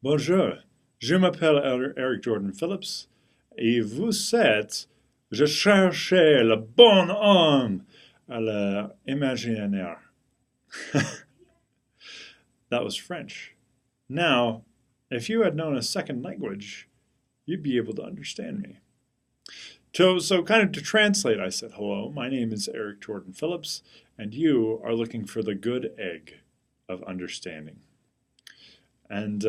Bonjour, je m'appelle Eric Jordan Phillips et vous êtes, je cherchais le bon homme à l'imaginaire. That was French. Now, if you had known a second language, you'd be able to understand me. So kind of to translate, I said, hello, my name is Eric Jordan Phillips, and you are looking for the good egg of understanding. And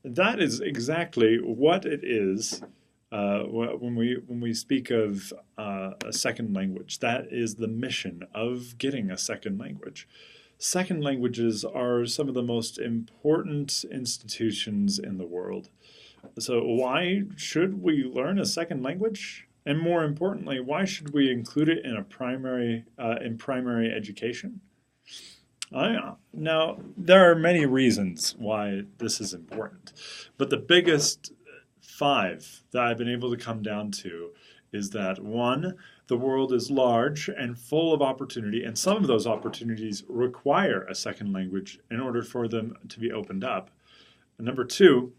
that is exactly what it is when we speak of a second language. That is the mission of getting a second language. Second languages are some of the most important institutions in the world. So why should we learn a second language? And more importantly, why should we include it in primary education? Now, there are many reasons why this is important, but the biggest five that I've been able to come down to is that one, the world is large and full of opportunity, and some of those opportunities require a second language in order for them to be opened up. And number two,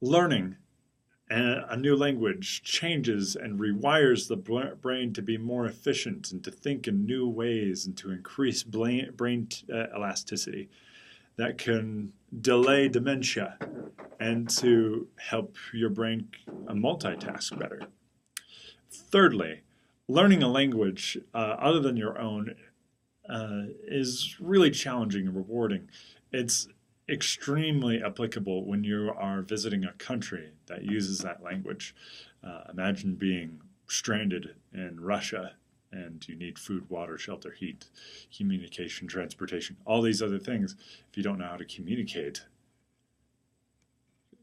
learning a new language changes and rewires the brain to be more efficient and to think in new ways and to increase brain elasticity that can delay dementia and to help your brain multitask better. Thirdly, learning a language other than your own is really challenging and rewarding. It's extremely applicable when you are visiting a country that uses that language. Imagine being stranded in Russia and you need food, water, shelter, heat, communication, transportation, all these other things. If you don't know how to communicate,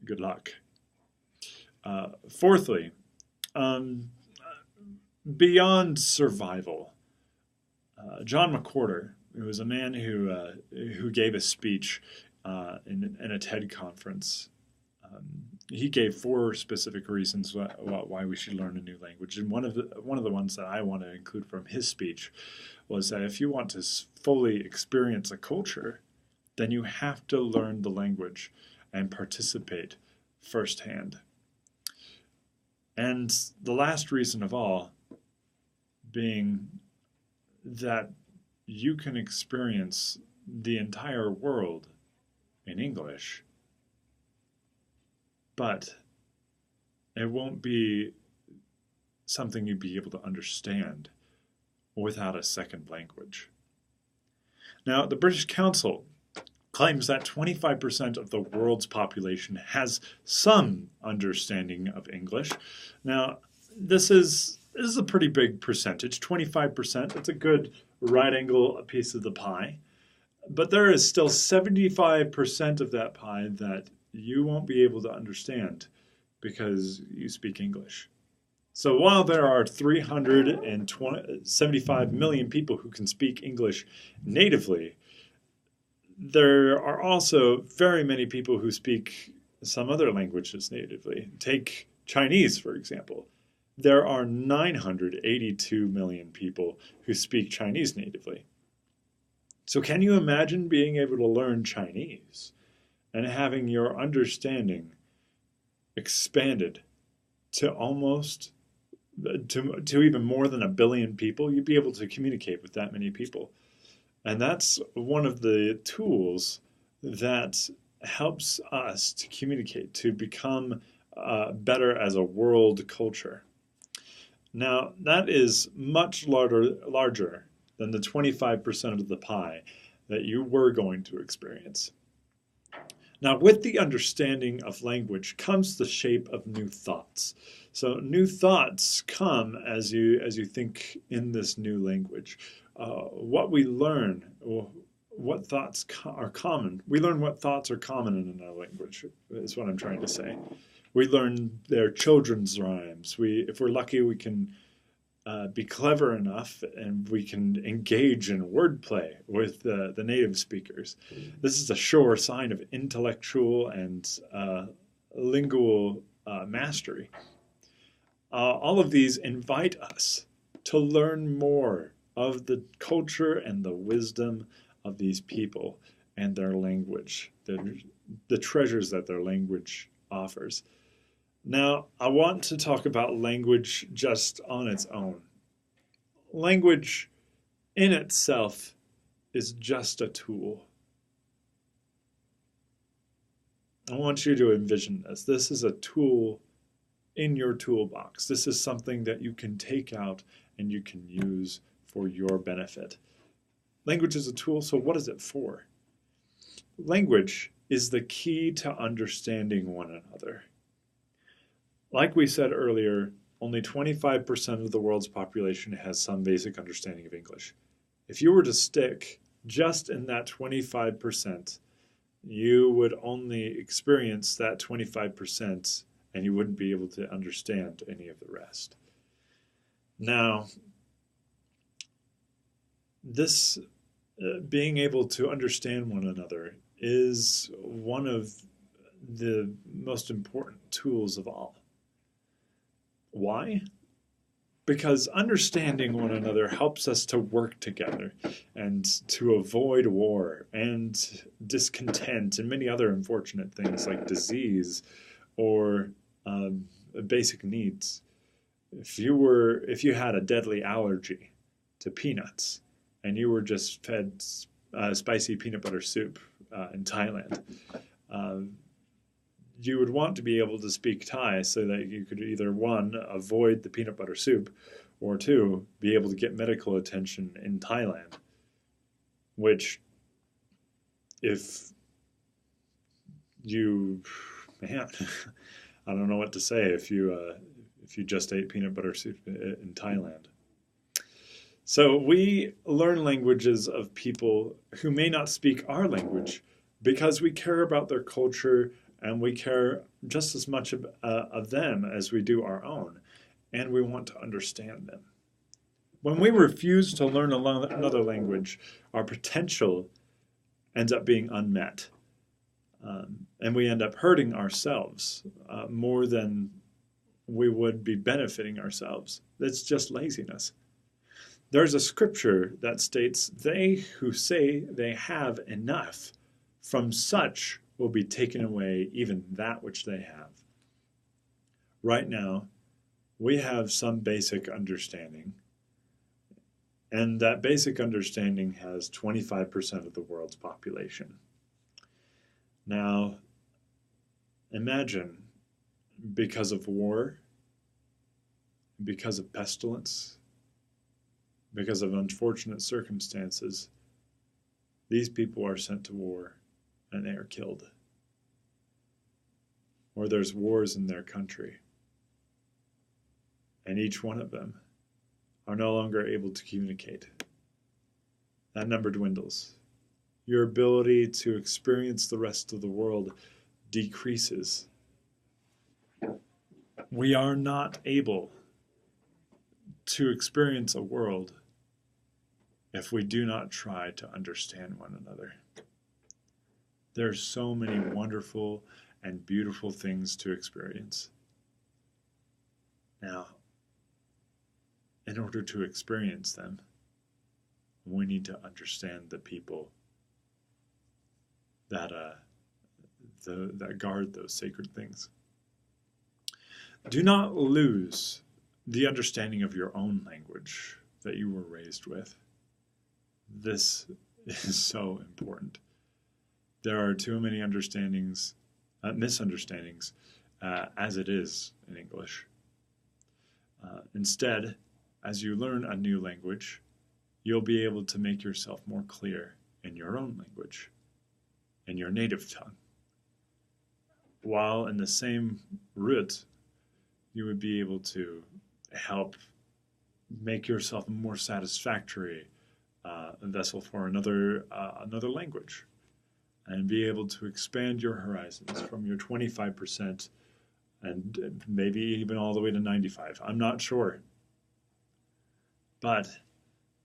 good luck. Fourthly, beyond survival, John McWhorter, who was a man who gave a speech in a TED conference. He gave four specific reasons why we should learn a new language, and one of the ones that I want to include from his speech was that if you want to fully experience a culture, then you have to learn the language and participate firsthand. And the last reason of all being that you can experience the entire world in English, but it won't be something you'd be able to understand without a second language. Now, the British Council claims that 25% of the world's population has some understanding of English. Now, this is a pretty big percentage, 25%. It's a good right angle piece of the pie. But there is still 75% of that pie that you won't be able to understand because you speak English. So while there are 375 million people who can speak English natively, there are also very many people who speak some other languages natively. Take Chinese, for example. There are 982 million people who speak Chinese natively. So can you imagine being able to learn Chinese and having your understanding expanded to to even more than 1 billion people? You'd be able to communicate with that many people. And that's one of the tools that helps us to communicate, to become better as a world culture. Now, that is much larger than the 25% of the pie that you were going to experience. Now, with the understanding of language comes the shape of new thoughts. So new thoughts come as you think in this new language. What we learn, what thoughts are common. We learn what thoughts are common in another language, is what I'm trying to say. We learn their children's rhymes. If we're lucky, we can be clever enough and we can engage in wordplay with the native speakers. This is a sure sign of intellectual and lingual mastery. All of these invite us to learn more of the culture and the wisdom of these people and their language. the treasures that their language offers. Now, I want to talk about language just on its own. Language in itself is just a tool. I want you to envision this. This is a tool in your toolbox. This is something that you can take out and you can use for your benefit. Language is a tool, so what is it for? Language is the key to understanding one another. Like we said earlier, only 25% of the world's population has some basic understanding of English. If you were to stick just in that 25%, you would only experience that 25% and you wouldn't be able to understand any of the rest. Now, this being able to understand one another is one of the most important tools of all. Why? Because understanding one another helps us to work together and to avoid war and discontent and many other unfortunate things like disease or basic needs. If you had a deadly allergy to peanuts and you were just fed spicy peanut butter soup in Thailand, you would want to be able to speak Thai so that you could either, one, avoid the peanut butter soup, or two, be able to get medical attention in Thailand, which if you, man, I don't know what to say if you just ate peanut butter soup in Thailand. So we learn languages of people who may not speak our language because we care about their culture and we care just as much of them as we do our own, and we want to understand them. When we refuse to learn another language, our potential ends up being unmet, and we end up hurting ourselves more than we would be benefiting ourselves. That's just laziness. There's a scripture that states, "They who say they have enough, from such will be taken away even that which they have." Right now, we have some basic understanding, and that basic understanding has 25% of the world's population. Now, imagine, because of war, because of pestilence, because of unfortunate circumstances, these people are sent to war and they are killed. Or there's wars in their country, and each one of them are no longer able to communicate. That number dwindles. Your ability to experience the rest of the world decreases. We are not able to experience a world if we do not try to understand one another. There's so many wonderful and beautiful things to experience. Now, in order to experience them, we need to understand the people that guard those sacred things. Do not lose the understanding of your own language that you were raised with. This is so important. There are too many misunderstandings as it is in English. Instead, as you learn a new language, you'll be able to make yourself more clear in your own language, in your native tongue. While in the same root, you would be able to help make yourself a more satisfactory vessel for another language, and be able to expand your horizons from your 25% and maybe even all the way to 95. I'm not sure. But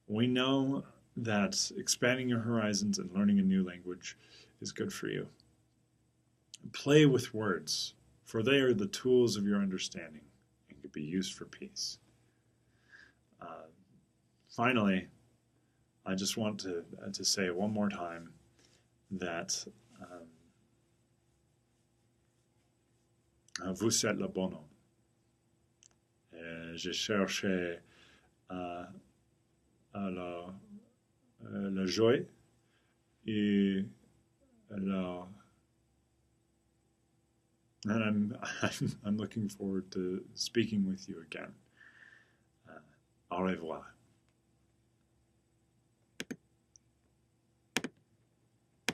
we know that expanding your horizons and learning a new language is good for you. Play with words, for they are the tools of your understanding and can be used for peace. Finally, I just want to say one more time that Vous êtes le bon homme. Je cherchais alors la joie et la and I'm looking forward to speaking with you again. Au revoir.